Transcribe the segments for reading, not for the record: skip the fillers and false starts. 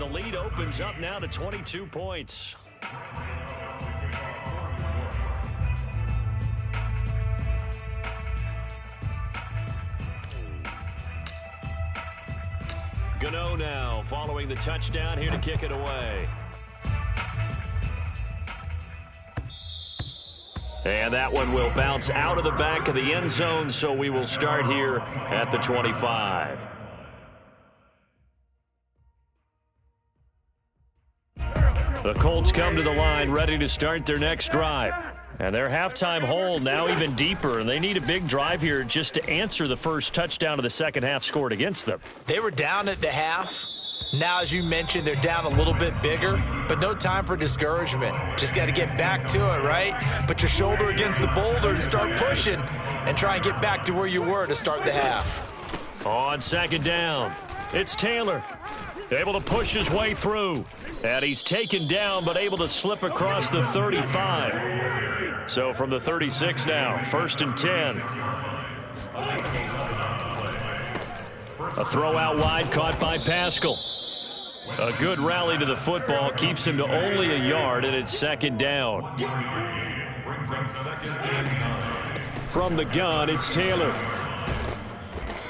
And the lead opens up now to 22 points. Gano now following the touchdown here to kick it away. And that one will bounce out of the back of the end zone, so we will start here at the 25. The Colts come to the line ready to start their next drive. And their halftime hole now even deeper, and they need a big drive here just to answer the first touchdown of the second half scored against them. They were down at the half. Now, as you mentioned, they're down a little bit bigger, but no time for discouragement. Just got to get back to it, right? Put your shoulder against the boulder and start pushing and try and get back to where you were to start the half. On second down, it's Taylor, able to push his way through. And he's taken down, but able to slip across the 35. So from the 36 now, first and 10. A throw out wide caught by Pascal. A good rally to the football keeps him to only a yard, and it's second down. From the gun, it's Taylor.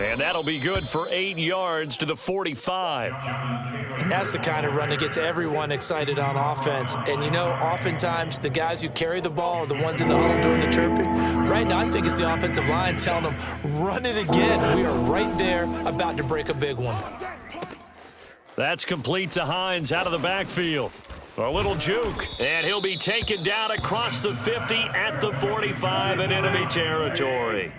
And that'll be good for 8 yards to the 45. And that's the kind of run that gets everyone excited on offense. And, you know, oftentimes the guys who carry the ball are the ones in the huddle during the chirping. Right now, I think it's the offensive line telling them, run it again. We are right there about to break a big one. That's complete to Hines out of the backfield. A little juke, and he'll be taken down across the 50 at the 45 in enemy territory.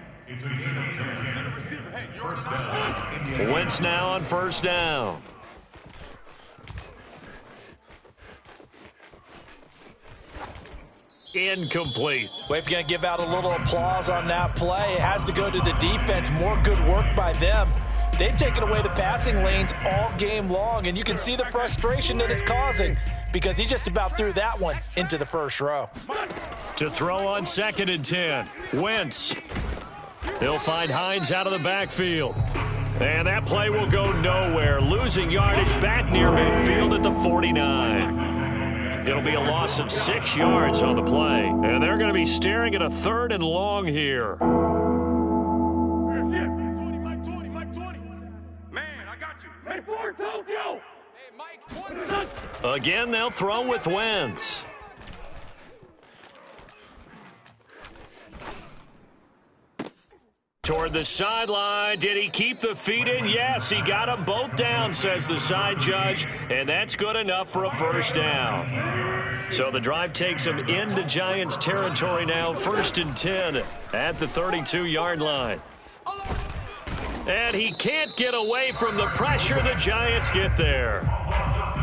Wentz now on first down. Incomplete. Well, if you're going to give out a little applause on that play, it has to go to the defense. More good work by them. They've taken away the passing lanes all game long, and you can see the frustration that it's causing because he just about threw that one into the first row. To throw on second and 10, Wentz. He'll find Hines out of the backfield. And that play will go nowhere. Losing yardage back near midfield at the 49. It'll be a loss of 6 yards on the play. And they're going to be staring at a third and long here. Man, I got you. Hey, for Tokyo. Hey, Mike. Again, they'll throw with Wentz. Toward the sideline. Did he keep the feet in? Yes, he got them both down, says the side judge, and that's good enough for a first down. So the drive takes him into Giants territory now, first and 10 at the 32-yard line. And he can't get away from the pressure. The Giants get there.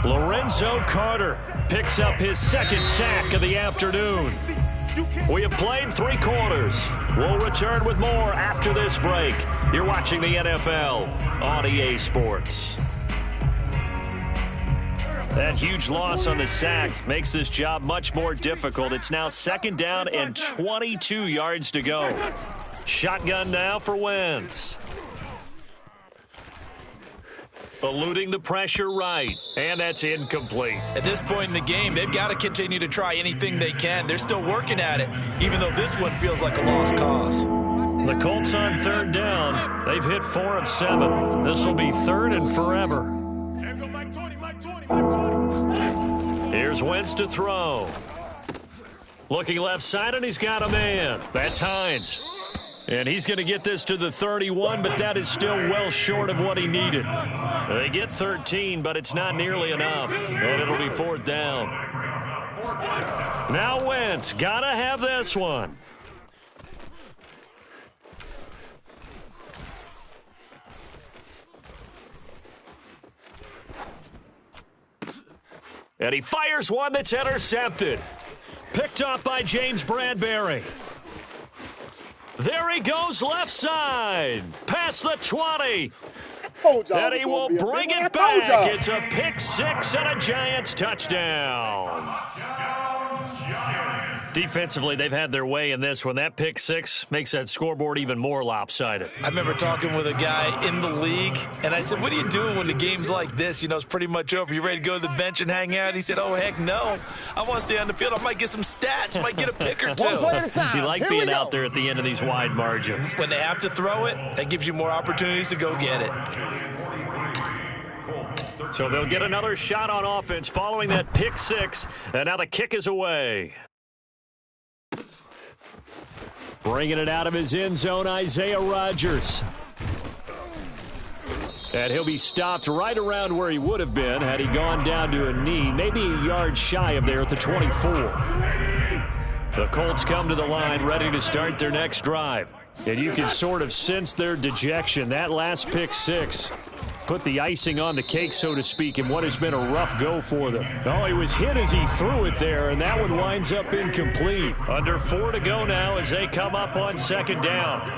Lorenzo Carter picks up his second sack of the afternoon. We have played 3 quarters. We'll return with more after this break. You're watching the NFL on EA Sports. That huge loss on the sack makes this job much more difficult. It's now second down and 22 yards to go. Shotgun now for Wentz. Eluding the pressure right, and that's incomplete. At this point in the game, they've got to continue to try anything they can. They're still working at it, even though this one feels like a lost cause. The Colts on third down. They've hit 4 of 7. This will be third and forever. Here's Wentz to throw. Looking left side, and he's got a man. That's Hines. And he's going to get this to the 31, but that is still well short of what he needed. They get 13, but it's not nearly enough, and it'll be fourth down. Now Wentz, got to have this one. And he fires one that's intercepted. Picked up by James Bradbury. There he goes left side. Past the 20. And he will bring it back. It's a pick 6 and a Giants touchdown. Defensively, they've had their way in this one. That pick six makes that scoreboard even more lopsided. I remember talking with a guy in the league, and I said, what do you do when the game's like this? You know, it's pretty much over. You ready to go to the bench and hang out? He said, oh, heck no. I want to stay on the field. I might get some stats. Might get a pick or two. One play at a time. You like being out there at the end of these wide margins. When they have to throw it, that gives you more opportunities to go get it. So they'll get another shot on offense following that pick six, and now the kick is away. Bringing it out of his end zone, Isaiah Rodgers. And he'll be stopped right around where he would have been had he gone down to a knee, maybe a yard shy of there at the 24. The Colts come to the line ready to start their next drive. And you can sort of sense their dejection. That last pick six put the icing on the cake, so to speak, in what has been a rough go for them. Oh, he was hit as he threw it there, and that one winds up incomplete. Under 4 to go now as they come up on second down.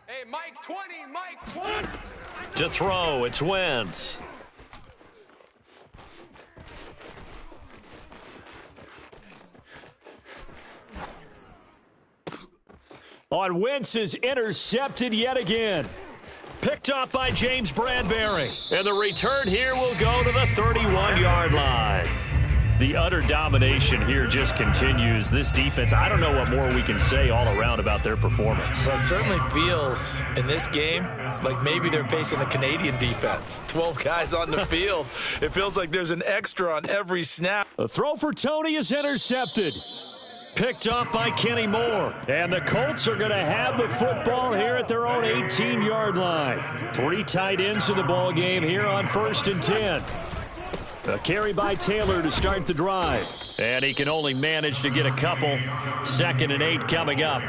Hey, Mike 20, Mike 20. To throw, it's Wentz. On Wentz is intercepted yet again. Picked up by James Bradbury. And the return here will go to the 31-yard line. The utter domination here just continues. This defense, I don't know what more we can say all around about their performance. Well, it certainly feels in this game like maybe they're facing a Canadian defense. 12 guys on the field. It feels like there's an extra on every snap. The throw for Tony is intercepted. Picked up by Kenny Moore. And the Colts are going to have the football here at their own 18-yard line. 3 tight ends in the ball game here on 1st and 10. A carry by Taylor to start the drive. And he can only manage to get a couple. 2nd and 8 coming up.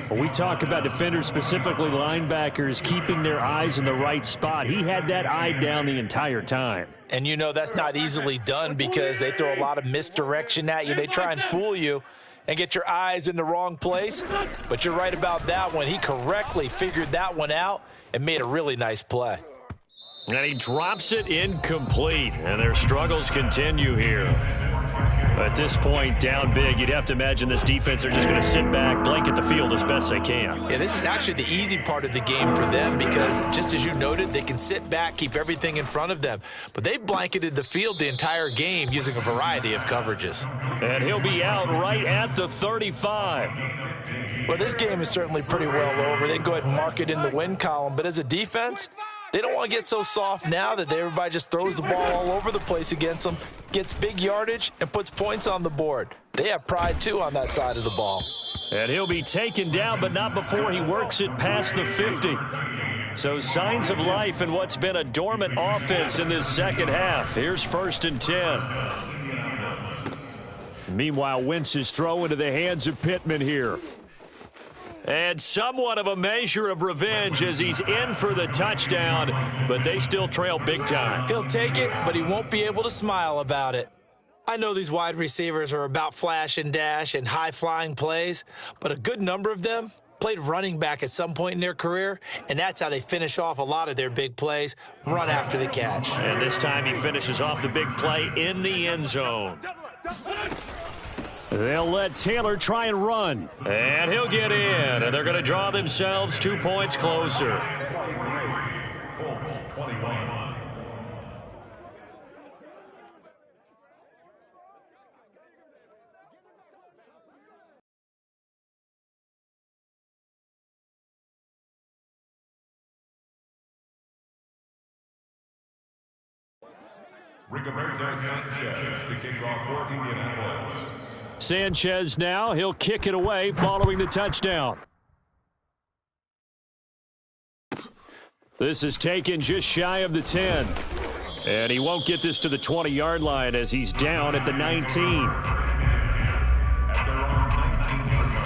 When we talk about defenders, specifically linebackers, keeping their eyes in the right spot, he had that eye down the entire time. And you know that's not easily done because they throw a lot of misdirection at you. They try and fool you and get your eyes in the wrong place. But you're right about that one. He correctly figured that one out and made a really nice play. And he drops it incomplete. And their struggles continue here. At this point, down big, you'd have to imagine this defense are just going to sit back, blanket the field as best they can. Yeah, this is actually the easy part of the game for them because, just as you noted, they can sit back, keep everything in front of them. But they've blanketed the field the entire game using a variety of coverages. And he'll be out right at the 35. Well, this game is certainly pretty well over. They can go ahead and mark it in the win column. But as a defense, they don't want to get so soft now that everybody just throws the ball all over the place against them, gets big yardage, and puts points on the board. They have pride, too, on that side of the ball. And he'll be taken down, but not before he works it past the 50. So signs of life in what's been a dormant offense in this second half. Here's 1st and 10. Meanwhile, Wentz's throw into the hands of Pittman here. And somewhat of a measure of revenge as he's in for the touchdown, but they still trail big time. He'll take it, but he won't be able to smile about it. I know these wide receivers are about flash and dash and high-flying plays, but a good number of them played running back at some point in their career, and that's how they finish off a lot of their big plays, run after the catch. And this time he finishes off the big play in the end zone. They'll let Taylor try and run. And he'll get in. And they're going to draw themselves 2 points closer. Rigoberto Sanchez to kick off for Indianapolis. Sanchez now, he'll kick it away following the touchdown. This is taken just shy of the 10. And he won't get this to the 20-yard line as he's down at the 19. At their own 19-yard line.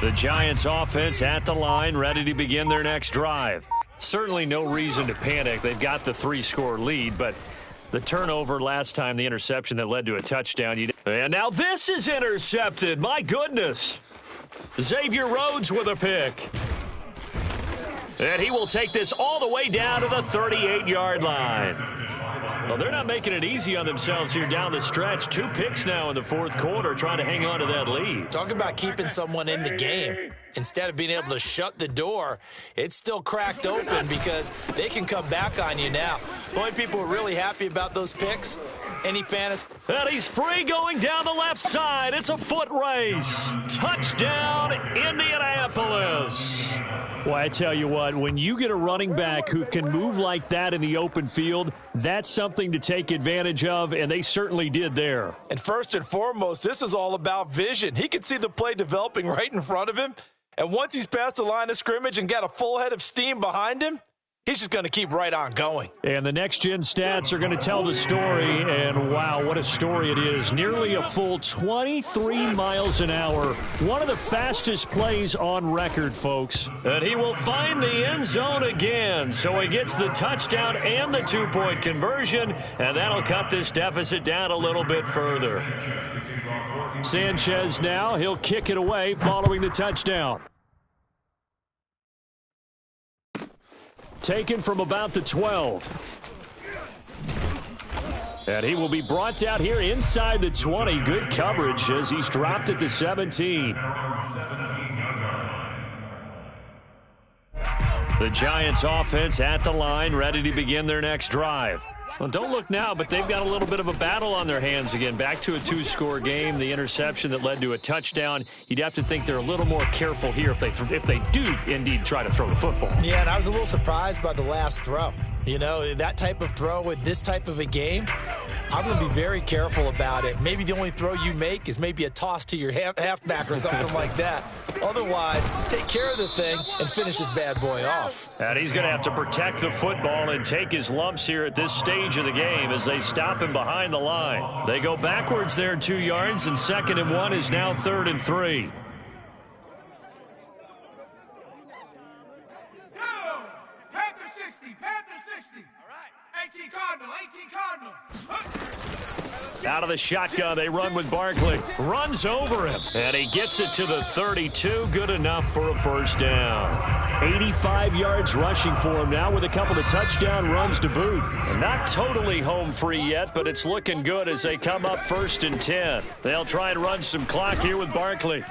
The Giants offense at the line, ready to begin their next drive. Certainly no reason to panic. They've got the 3-score lead, but the turnover last time, the interception that led to a touchdown. And now this is intercepted. My goodness. Xavier Rhodes with a pick. And he will take this all the way down to the 38-yard line. Well, they're not making it easy on themselves here down the stretch. 2 picks now in the fourth quarter, trying to hang on to that lead. Talk about keeping someone in the game. Instead of being able to shut the door, it's still cracked open because they can come back on you now. The only people who are really happy about those picks, any fantasy. And he's free going down the left side. It's a foot race. Touchdown, Indianapolis. Well, I tell you what, when you get a running back who can move like that in the open field, that's something to take advantage of, and they certainly did there. And first and foremost, this is all about vision. He could see the play developing right in front of him, and once he's past the line of scrimmage and got a full head of steam behind him, he's just going to keep right on going. And the next-gen stats are going to tell the story, and wow, what a story it is. Nearly a full 23 miles an hour. One of the fastest plays on record, folks. And he will find the end zone again, so he gets the touchdown and the 2-point conversion, and that'll cut this deficit down a little bit further. Sanchez now, he'll kick it away following the touchdown. Taken from about the 12. And he will be brought down here inside the 20. Good coverage as he's dropped at the 17. The Giants offense at the line, ready to begin their next drive. Well, don't look now, but they've got a little bit of a battle on their hands again. Back to a 2-score game. The interception that led to a touchdown. You'd have to think they're a little more careful here if they do indeed try to throw the football. Yeah, and I was a little surprised by the last throw. You know, that type of throw with this type of a game, I'm going to be very careful about it. Maybe the only throw you make is maybe a toss to your halfback or something like that. Otherwise, take care of the thing and finish this bad boy off. And he's going to have to protect the football and take his lumps here at this stage of the game as they stop him behind the line. They go backwards there 2 yards, and 2nd and 1 is now 3rd and 3. Out of the shotgun, they run with Barkley. Runs over him, and he gets it to the 32. Good enough for a first down. 85 yards rushing for him now with a couple of touchdown runs to boot. And not totally home free yet, but it's looking good as they come up 1st and 10. They'll try and run some clock here with Barkley.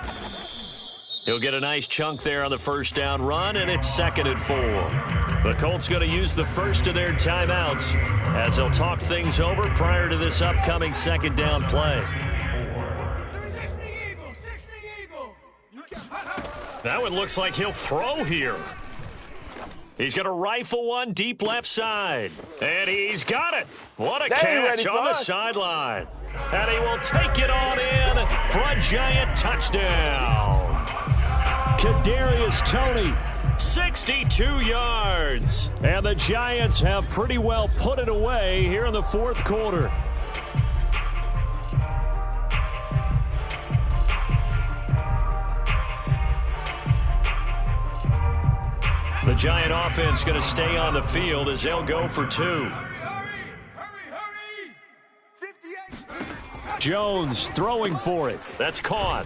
He'll get a nice chunk there on the first down run, and it's 2nd and 4. The Colts going to use the first of their timeouts as they'll talk things over prior to this upcoming 2nd down play. That one looks like he'll throw here. He's going to rifle one deep left side. And he's got it. What a catch on the sideline. And he will take it on in for a giant touchdown. Kadarius Toney, 62 yards. And the Giants have pretty well put it away here in the 4th quarter. The Giant offense going to stay on the field as they'll go for 2. Jones throwing for it. That's caught.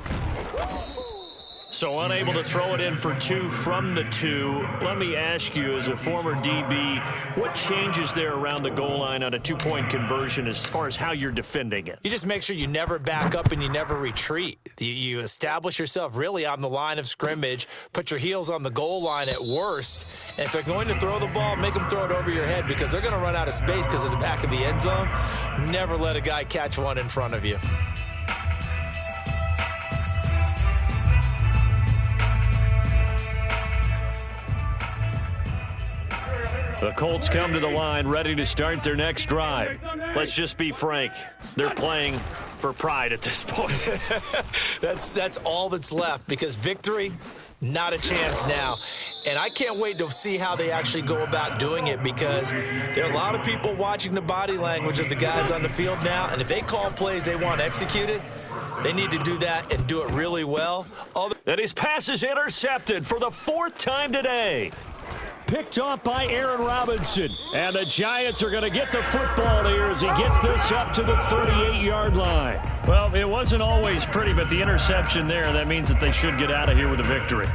So unable to throw it in for 2 from the 2. Let me ask you, as a former DB, what changes there around the goal line on a 2-point conversion as far as how you're defending it? You just make sure you never back up and you never retreat. You establish yourself really on the line of scrimmage, put your heels on the goal line at worst, and if they're going to throw the ball, make them throw it over your head because they're going to run out of space because of the back of the end zone. Never let a guy catch one in front of you. The Colts come to the line ready to start their next drive. Let's just be frank. They're playing for pride at this point. That's all that's left because victory, not a chance now. And I can't wait to see how they actually go about doing it because there are a lot of people watching the body language of the guys on the field now. And if they call plays they want executed, They need to do that and do it really well. And his pass is intercepted for the 4th time today. Picked off by Aaron Robinson. And the Giants are going to get the football here as he gets this up to the 38-yard line. Well, it wasn't always pretty, but the interception there, that means that they should get out of here with a victory.